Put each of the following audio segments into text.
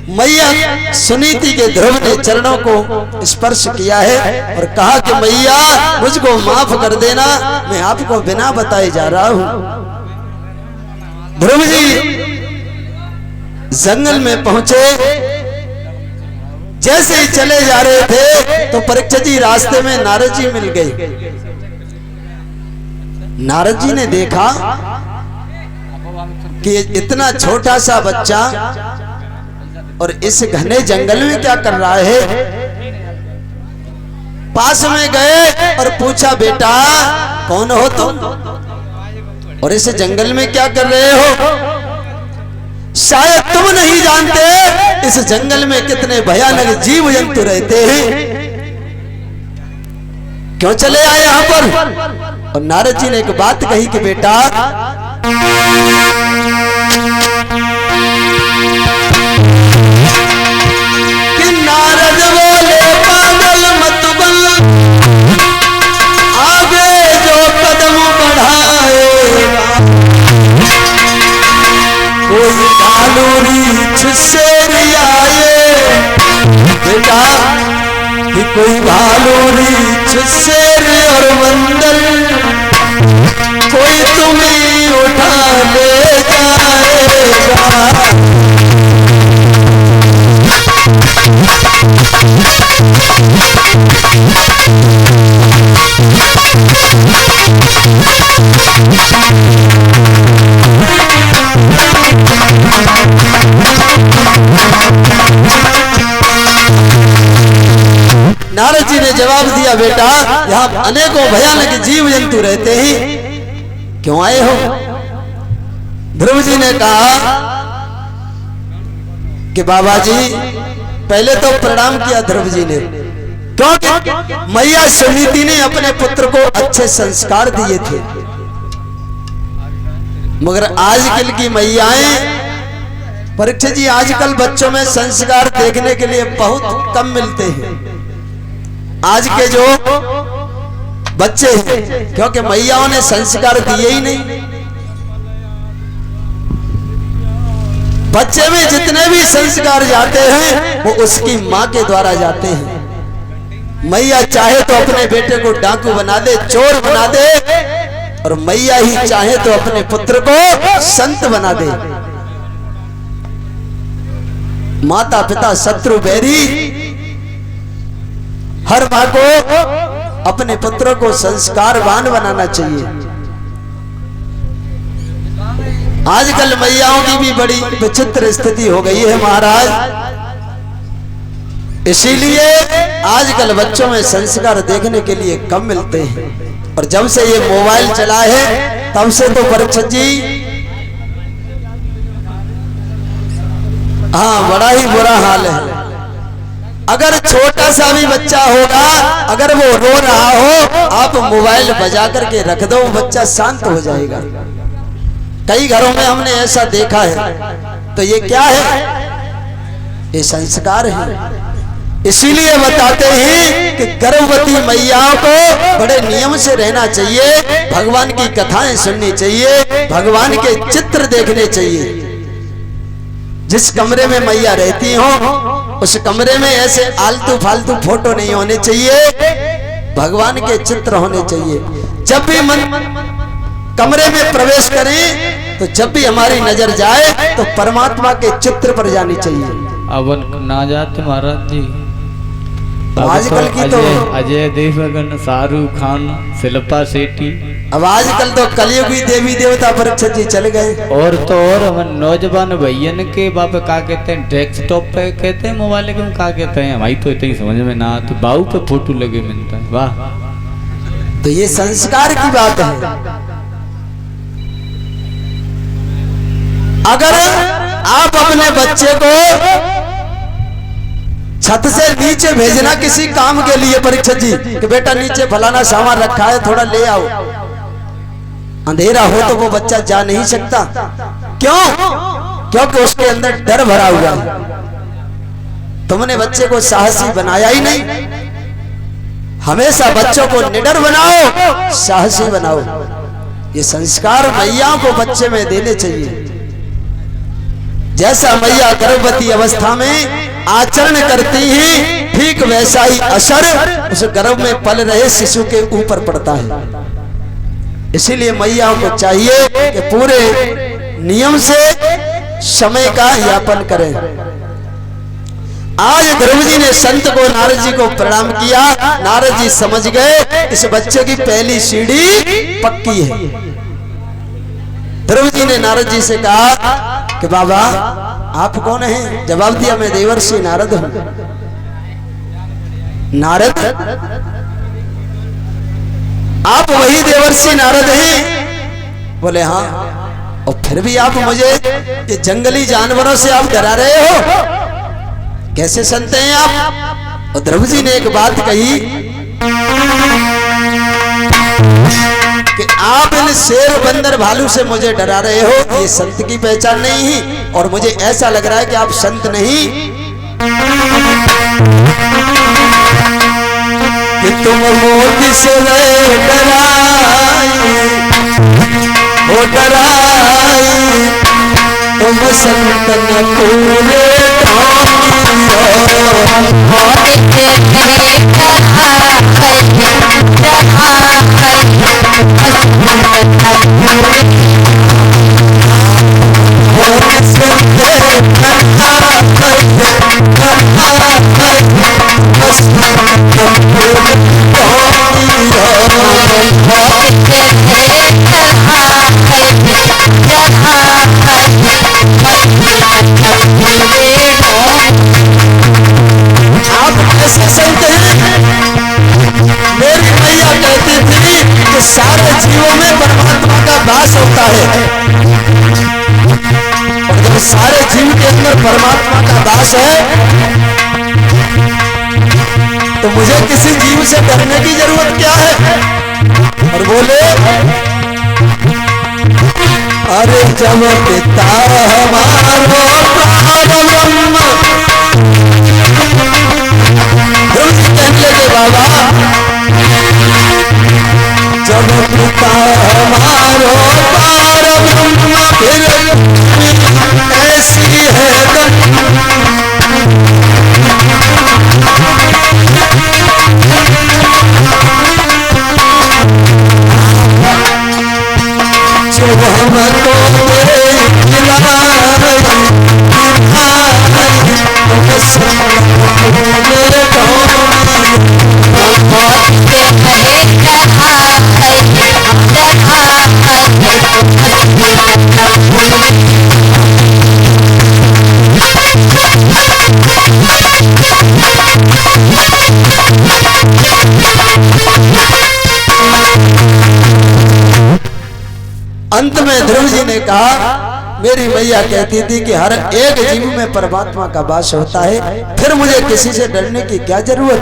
मैया सुनीति के ध्रुव ने चरणों को स्पर्श किया है और कहा कि मैया मुझको माफ कर देना, मैं आपको बिना बताए जा रहा हूं। ध्रुव जी जंगल में पहुंचे, जैसे ही चले जा रहे थे तो परीक्षित जी रास्ते में नारद जी मिल गए। नारद जी ने देखा कि इतना छोटा सा बच्चा और इस घने जंगल में क्या कर रहा है। पास में गए और पूछा, बेटा कौन हो तुम और इस जंगल में क्या कर रहे हो? शायद तुम नहीं जानते इस जंगल में कितने भयानक जीव जंतु रहते हैं, क्यों चले आए यहाँ पर? और नारद जी ने एक बात कही कि बेटा कि नारद बोले पागल मत बन, आगे जो कदम बढ़ाएगा कोई भालू से आए। बेटा कि कोई भालू से और बंदर कोई तुम्हें उठा ले जाएगा। नारद जी ने जवाब दिया, बेटा यहाँ अनेकों भयानक जीव जंतु रहते हैं, क्यों आए हो? ध्रुव जी ने कहा कि बाबा जी, पहले तो प्रणाम किया ध्रुव जी ने, क्योंकि मैया सुनीति ने अपने पुत्र को अच्छे संस्कार दिए थे, मगर आजकल की मैयाएं, परीक्षित जी आजकल बच्चों में संस्कार देखने के लिए बहुत कम मिलते हैं। आज के जो बच्चे हैं, क्योंकि मैयाओं ने संस्कार दिए ही नहीं। बच्चे में जितने भी संस्कार जाते हैं वो उसकी माँ के द्वारा जाते हैं। मैया चाहे तो अपने बेटे को डाकू बना दे, चोर बना दे, और मैया ही चाहे तो अपने पुत्र को संत बना दे। माता पिता शत्रु बैरी, हर माँ को अपने पुत्रों को संस्कारवान बनाना चाहिए। आजकल मैयाओं की भी बड़ी विचित्र स्थिति हो गई है महाराज, इसीलिए आजकल बच्चों में संस्कार देखने के लिए कम मिलते हैं। और जब से ये मोबाइल चला है तब से तो परीक्षित जी, हाँ, बड़ा ही बुरा हाल है। अगर छोटा सा भी बच्चा होगा, अगर वो रो रहा हो, आप मोबाइल बजा करके रख दो, बच्चा शांत हो जाएगा। कई घरों में हमने ऐसा देखा है। तो ये क्या है? ये संस्कार है। इसीलिए बताते हैं कि गर्भवती मैयाओं को बड़े नियम से रहना चाहिए, भगवान की कथाएं सुननी चाहिए, भगवान के चित्र देखने चाहिए। जिस कमरे में मैया रहती हो उस कमरे में ऐसे आलतू फालतू फोटो नहीं होने चाहिए, भगवान के चित्र होने चाहिए। जब भी मन कमरे में प्रवेश करें तो जब भी हमारी नजर जाए तो परमात्मा के चित्र पर जानी चाहिए। अब ना जाते महाराज जी, आजकल की तो अजय देवगन, शाहरुख खान, शिल्पा शेट्टी, अब आजकल तो कलयुगी देवी देवता परीक्षित जी चल गए। और तो और हम नौजवान भैयन के बाप क्या कहते हैं, डेस्कटॉप पे कहते हैं, मोबाइल के क्या कहते हैं, भाई तो इतना ही समझ में ना, तो बाहू पे फोटो लगे मिलता है। वाह, तो ये संस्कार की बात है। अगर आप अपने बच्चे को छत से नीचे भेजना किसी काम के लिए परीक्षित जी, कि बेटा नीचे फलाना सामान रखा है थोड़ा ले आओ, अंधेरा हो तो वो बच्चा जा नहीं सकता। क्यों? क्योंकि उसके अंदर डर भरा हुआ है। तुमने बच्चे को साहसी बनाया ही नहीं। हमेशा बच्चों को निडर बनाओ, साहसी बनाओ। ये संस्कार मैयाओं को बच्चे में देने चाहिए। जैसा मैया गर्भवती अवस्था में आचरण करती है, ठीक वैसा ही असर उस गर्भ में पल रहे शिशु के ऊपर पड़ता है। इसीलिए मैया को चाहिए कि पूरे नियम से समय का यापन करें। आज ध्रुव जी ने संत को, नारद जी को प्रणाम किया। नारद जी समझ गए इस बच्चे की पहली सीढ़ी पक्की है। ध्रुव जी ने नारद जी से कहा कि बाबा आप कौन हैं? जवाब दिया मैं देवर्षि नारद हूं। नारद, आप वही देवर्षि नारद हैं? बोले हाँ। और फिर भी आप मुझे ये जंगली जानवरों से आप डरा रहे हो, कैसे संत हैं आप? और ध्रुव जी ने एक बात कही कि आप इन शेर बंदर भालू से मुझे डरा रहे हो, ये संत की पहचान नहीं है और मुझे ऐसा लग रहा है कि आप संत नहीं, कि तुम मोती से डराई तुम संत न पूरे सारे जीवों में परमात्मा का वास होता है। और जब सारे जीव के अंदर परमात्मा का वास है तो मुझे किसी जीव से डरने की जरूरत क्या है? और बोले अरे जब पिता हमारो ब्रह्म, कहने लगे बाबा जब पिता हमारो पार ब्रह्म फिर ऐसी है जो हमको अंत में ध्रुव जी ने कहा मेरी मैया कहती थी कि हर एक जीव में परमात्मा का वास होता है, फिर मुझे किसी से डरने की क्या जरूरत?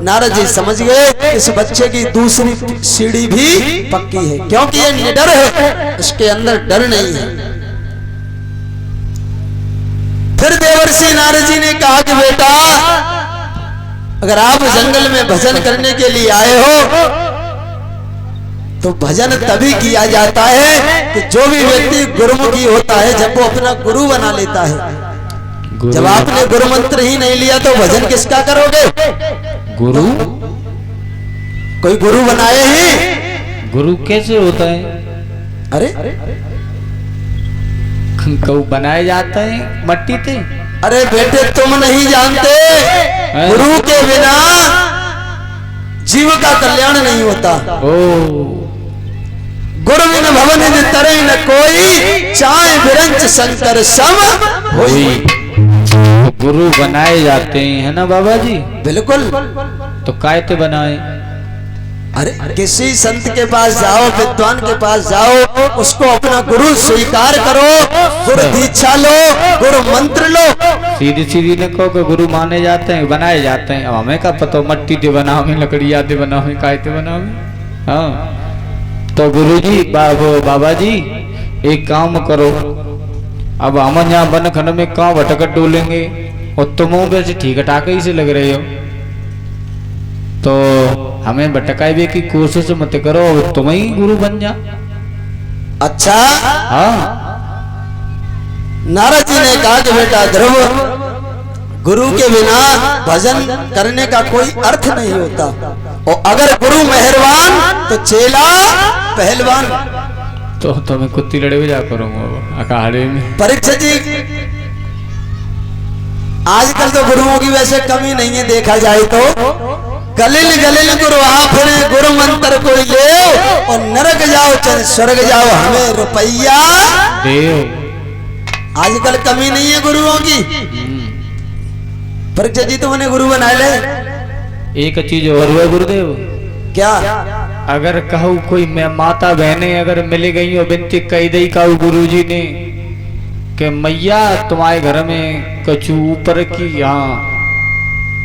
नारद जी समझ गए इस बच्चे की दूसरी सीढ़ी भी पक्की है, क्योंकि ये निडर है, इसके अंदर डर नहीं है। फिर देवर्षि नारद जी ने कहा कि बेटा अगर आप जंगल में भजन करने के लिए आए हो तो भजन तभी किया जाता है कि जो भी व्यक्ति गुरुमुखी होता है, जब वो अपना गुरु बना लेता है। जब आपने गुरु मंत्र ही नहीं लिया तो भजन किसका करोगे? गुरु, कोई गुरु बनाए हैं? गुरु कैसे होता है? अरे कौ बनाए जाता है मट्टी से? अरे बेटे तुम नहीं जानते, गुरु के बिना जीव का कल्याण नहीं होता। ओ गुरु बिन भवन तरई न कोई, चाहे बिरंच शंकर सम होई। गुरु बनाए जाते हैं, है ना बाबा जी? बिल्कुल। तो कायते बनाए? अरे किसी संत के पास जाओ, विद्वान के पास जाओ, उसको अपना गुरु स्वीकार करो, गुरु दीक्षा लो, गुरु मंत्र लो। सीधी सीधी ने कहो कि गुरु माने जाते हैं, बनाए जाते हैं। अब हमें क्या पता मट्टी से बनावे, लकड़िया से बनावे, कायते बनावे। हाँ तो गुरु जी बाबा जी एक काम करो, अब हम यहाँ बन खंड में कहाँ भटकट डोलेंगे और तुम वैसे ठीक ठाक ही से लग रहे हो, तो हमें भटकाए की कोशिश मत करो, तुम ही गुरु बन जा। अच्छा हाँ नारद जी ने कहा कि बेटा ध्रुव, गुरु के बिना भजन करने का कोई अर्थ नहीं होता, और अगर गुरु मेहरबान तो चेला पहलवान। तो मैं कुत्ती लड़े भी जा करूंगा अखाड़े में। परीक्षित जी, आजकल तो गुरुओं की वैसे कमी नहीं है, देखा जाए तो गलिल गलिल गुरु फिरे, गुरु मंत्र कोई ले और नरक जाओ चाहे स्वर्ग जाओ, हमें रुपया देव। आजकल कमी नहीं है गुरुओं की। परीक्षा जी तुमने गुरु बना ले। एक चीज और हुआ गुरुदेव, क्या? अगर कहूँ कोई मैं माता बहने अगर मिल गई हो, बिनती कही दई कहू गुरु जी ने कि मैया तुम्हारे घर में कछु ऊपर की यहाँ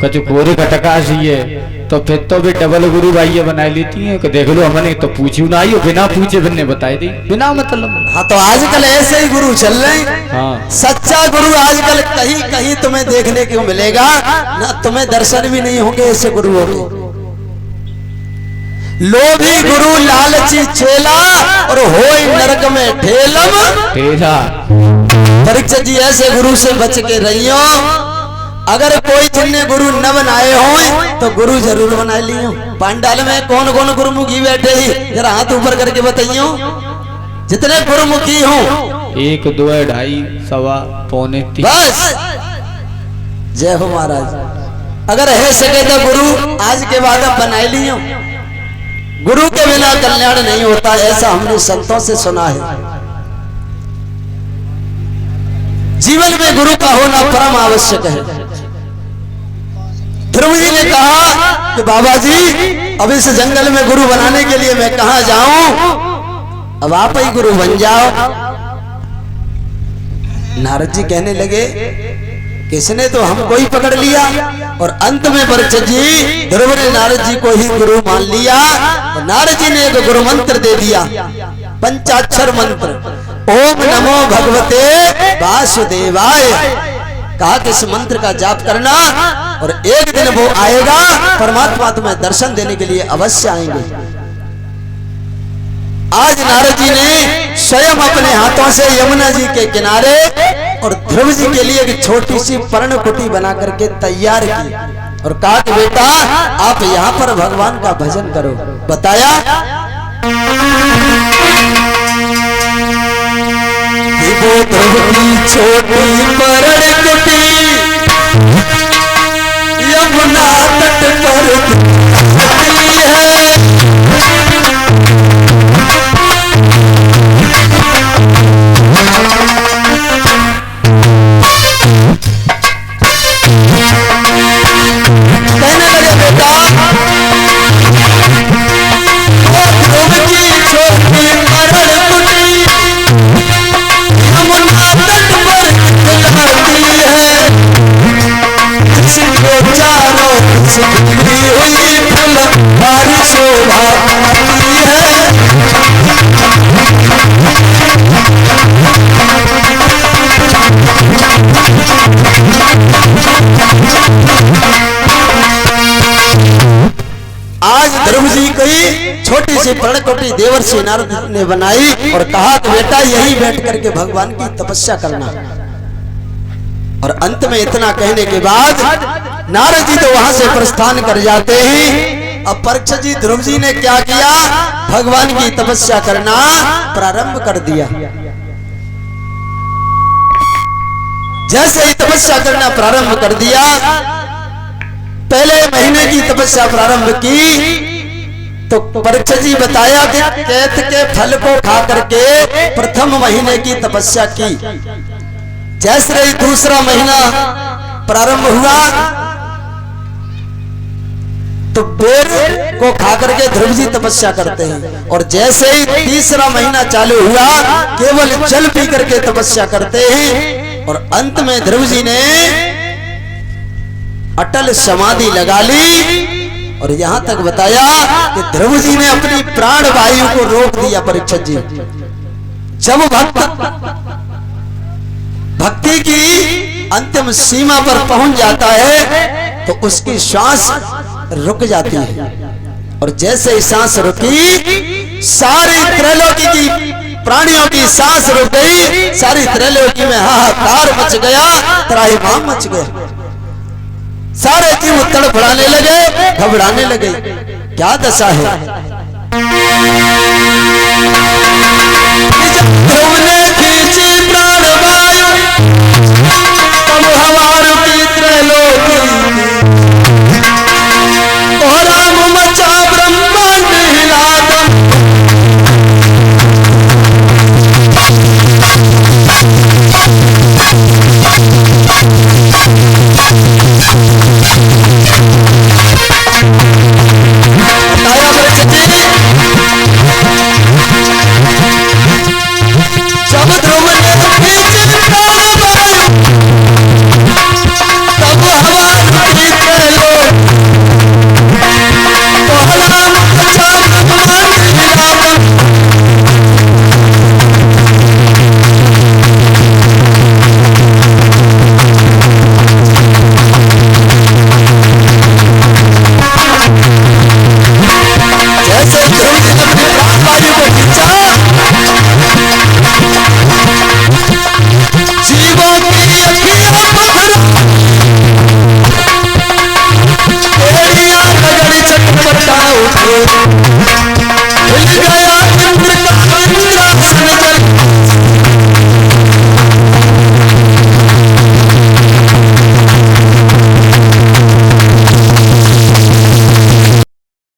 कछु घोरे घटका सी है, तो फिर तो भी डबल गुरु भाई बना लेती है कि देख लो हमने तो पूछी ना आई हो, बिना पूछे बिना बताई दी, बिना मतलब। हाँ तो आजकल ऐसे ही गुरु चल रहे हैं। हाँ। सच्चा गुरु आजकल कहीं कहीं तुम्हें देखने को मिलेगा ना, तुम्हें दर्शन भी नहीं होंगे ऐसे गुरुओं के। लोभी गुरु लालची चेला और होई नरक में ठेला। परीक्षा जी ऐसे गुरु से बच के रहियो। अगर कोई जिनने गुरु न बनाए हो तो गुरु जरूर बना लियो। पांडाल में कौन कौन गुरुमुखी बैठे ही, जरा हाथ ऊपर करके बताइयो जितने गुरुमुखी हो। 1 2 2.5 सवा पौने 3। बस जय हो महाराज। अगर है सके तो गुरु आज के बाद अब बना लियो। गुरु के बिना कल्याण नहीं होता, ऐसा हमने संतों से सुना है। जीवन में गुरु का होना परम आवश्यक है। ध्रुव जी ने कहा कि बाबा जी अब इस जंगल में गुरु बनाने के लिए मैं कहां जाऊं, अब आप ही गुरु बन जाओ। नारद जी कहने लगे किसने तो हमको ही पकड़ लिया, और अंत में परीक्षित जी ध्रुव ने नारद जी को ही गुरु मान लिया। और नारद जी ने एक गुरु मंत्र दे दिया, पंचाक्षर मंत्र, ओम नमो भगवते वासुदेवाय। कहा कि इस मंत्र का जाप करना और एक दिन वो आएगा, परमात्मा तुम्हें दर्शन देने के लिए अवश्य आएंगे। आज नारद जी ने स्वयं अपने हाथों से यमुना जी के किनारे और ध्रुव जी के लिए एक छोटी सी पर्णकुटी बना करके तैयार की, और कहा कि बेटा आप यहाँ पर भगवान का भजन करो। बताया वो ध्रुव की छोटी पर्णकुटी यमुना तट पर है। कहने लगे बेटा वो ध्रुव की छोटी पर्णकुटी यमुना तट पर खिलाती है। इसको चारों सिकड़ी हुई फूल भारी शोभा पाती है। आज ध्रुव जी की छोटी सी पर्णकुटी देवर्षि नारद ने बनाई और कहा कि बेटा यहीं बैठ करके भगवान की तपस्या करना। और अंत में इतना कहने के बाद नारद जी तो वहां से प्रस्थान कर जाते हैं। अब परीक्षित जी ध्रुव जी ने क्या किया, भगवान की तपस्या करना प्रारंभ कर दिया। जैसे ही तपस्या करना प्रारंभ कर दिया, पहले महीने की तपस्या प्रारंभ की तो परीक्षित जी बताया कि कैथ के फल को खा करके प्रथम महीने की तपस्या की। जैसे ही दूसरा महीना प्रारंभ हुआ तो बेर को खा करके ध्रुव जी तपस्या करते हैं, और जैसे ही तीसरा महीना चालू हुआ केवल जल पी करके तपस्या करते हैं। और अंत में ध्रुव जी ने अटल समाधि लगा ली। और यहां तक बताया कि ध्रुव जी ने अपनी प्राण वायु को रोक दिया। परीक्षित जी जब भक्ति की अंतिम सीमा पर पहुंच जाता है तो उसकी श्वास रुक जाती है, और जैसे ही सांस रुकी सारी त्रैलोकी की प्राणियों की सांस रुक गई, सारी त्रैलोकी में हाहाकार मच गया, त्राहिमाम मच गया। सारे जीव तड़फड़ाने लगे, घबराने लगे। क्या दशा है?